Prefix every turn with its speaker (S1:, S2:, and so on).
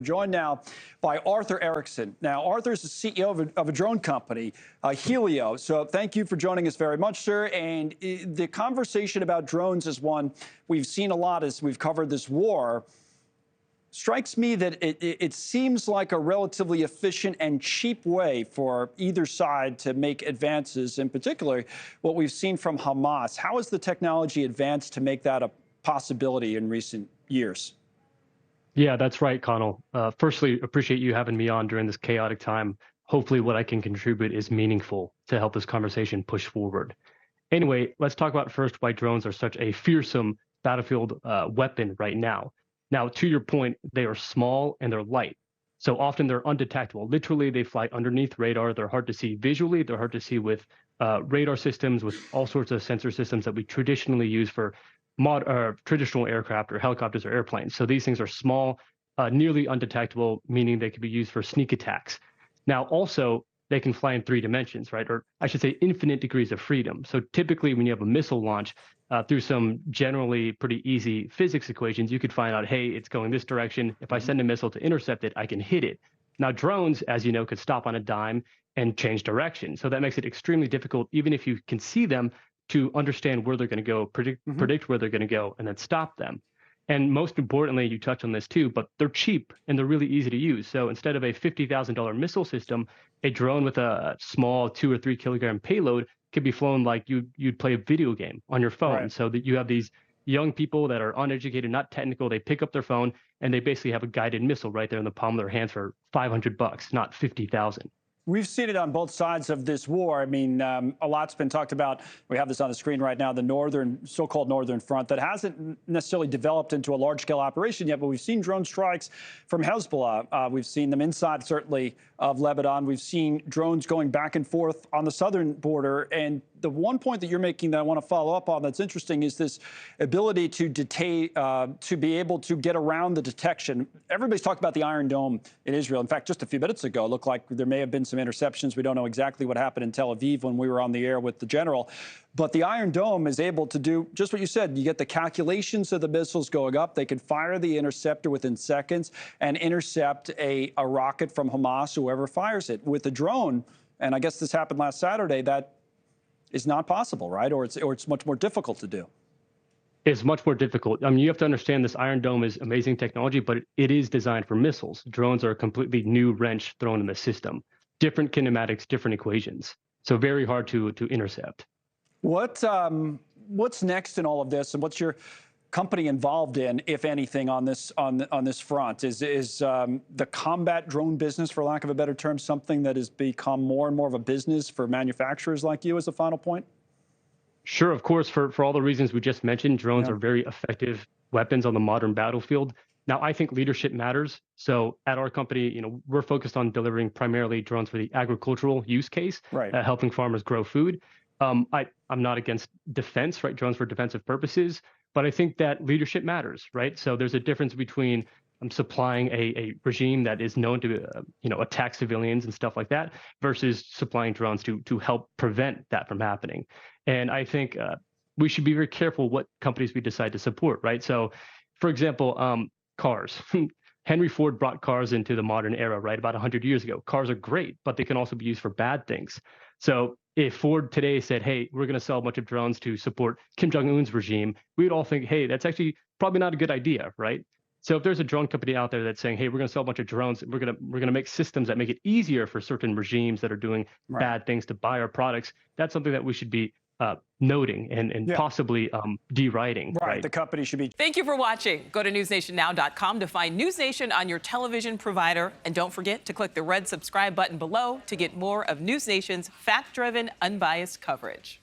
S1: Joined now by Arthur Erickson. Now, Arthur is the CEO of a drone company, Hylio. So thank you for joining us very much, sir. And the conversation about drones is one we've seen a lot as we've covered this war. Strikes me that it seems like a relatively efficient and cheap way for either side to make advances, in particular what we've seen from Hamas. How has the technology advanced to make that a possibility in recent years?
S2: Yeah, that's right, Connell. Firstly, appreciate you having me on during this chaotic time. Hopefully what I can contribute is meaningful to help this conversation push forward. Anyway, let's talk about first why drones are such a fearsome battlefield weapon right now. Now, to your point, they are small and they're light. So often they're undetectable. Literally, they fly underneath radar. They're hard to see visually. They're hard to see with radar systems, with all sorts of sensor systems that we traditionally use for traditional aircraft or helicopters or airplanes. So these things are small, nearly undetectable, meaning they could be used for sneak attacks. Now, also, they can fly in 3 dimensions, right? Or I should say infinite degrees of freedom. So typically when you have a missile launch, through some generally pretty easy physics equations, you could find out, hey, it's going this direction. If I send a missile to intercept it, I can hit it. Now, drones, as you know, could stop on a dime and change direction. So that makes it extremely difficult, even if you can see them, to understand where they're going to go, predict where they're going to go, and then stop them. And most importantly, you touch on this too, but they're cheap and they're really easy to use. So instead of a $50,000 missile system, a drone with a small 2 or 3 kilogram payload could be flown like you'd play a video game on your phone. Right. So that you have these young people that are uneducated, not technical. They pick up their phone and they basically have a guided missile right there in the palm of their hands for $500, not 50,000.
S1: We've seen it on both sides of this war. I mean, a lot's been talked about. We have this on the screen right now, the so-called Northern Front that hasn't necessarily developed into a large-scale operation yet, but we've seen drone strikes from Hezbollah. We've seen them inside, certainly, of Lebanon. We've seen drones going back and forth on the southern border. And the one point that you're making that I want to follow up on that's interesting is this ability to to be able to get around the detection. Everybody's talked about the Iron Dome in Israel. In fact, just a few minutes ago, it looked like there may have been some interceptions. We don't know exactly what happened in Tel Aviv when we were on the air with the general. But the Iron Dome is able to do just what you said. You get the calculations of the missiles going up. They can fire the interceptor within seconds and intercept a rocket from Hamas, whoever fires it. With the drone, and I guess this happened last Saturday, that is not possible, right? Or it's much more difficult to do.
S2: It's much more difficult. I mean, you have to understand this Iron Dome is amazing technology, but it is designed for missiles. Drones are a completely new wrench thrown in the system. Different kinematics, different equations. So very hard to intercept.
S1: What's next in all of this, and what's your company involved in, if anything, on this front? Is the combat drone business, for lack of a better term, something that has become more and more of a business for manufacturers like you, as a final point?
S2: Sure, of course. For all the reasons we just mentioned, drones are very effective weapons on the modern battlefield. Now, I think leadership matters. So at our company, we're focused on delivering primarily drones for the agricultural use case, helping farmers grow food. I'm not against defense, right? Drones for defensive purposes, but I think that leadership matters, right? So there's a difference between supplying a regime that is known to, attack civilians and stuff like that, versus supplying drones to help prevent that from happening. And I think we should be very careful what companies we decide to support, right? So, for example, cars. Henry Ford brought cars into the modern era, right? About 100 years ago. Cars are great, but they can also be used for bad things. So if Ford today said, hey, we're going to sell a bunch of drones to support Kim Jong-un's regime, we would all think, hey, that's actually probably not a good idea, right? So if there's a drone company out there that's saying, hey, we're going to sell a bunch of drones, we're going to make systems that make it easier for certain regimes that are doing bad things to buy our products, that's something that we should be noting and possibly deriding.
S1: Right, the company should be.
S3: Thank you for watching. Go to newsnationnow.com to find NewsNation on your television provider. And don't forget to click the red subscribe button below to get more of NewsNation's fact-driven, unbiased coverage.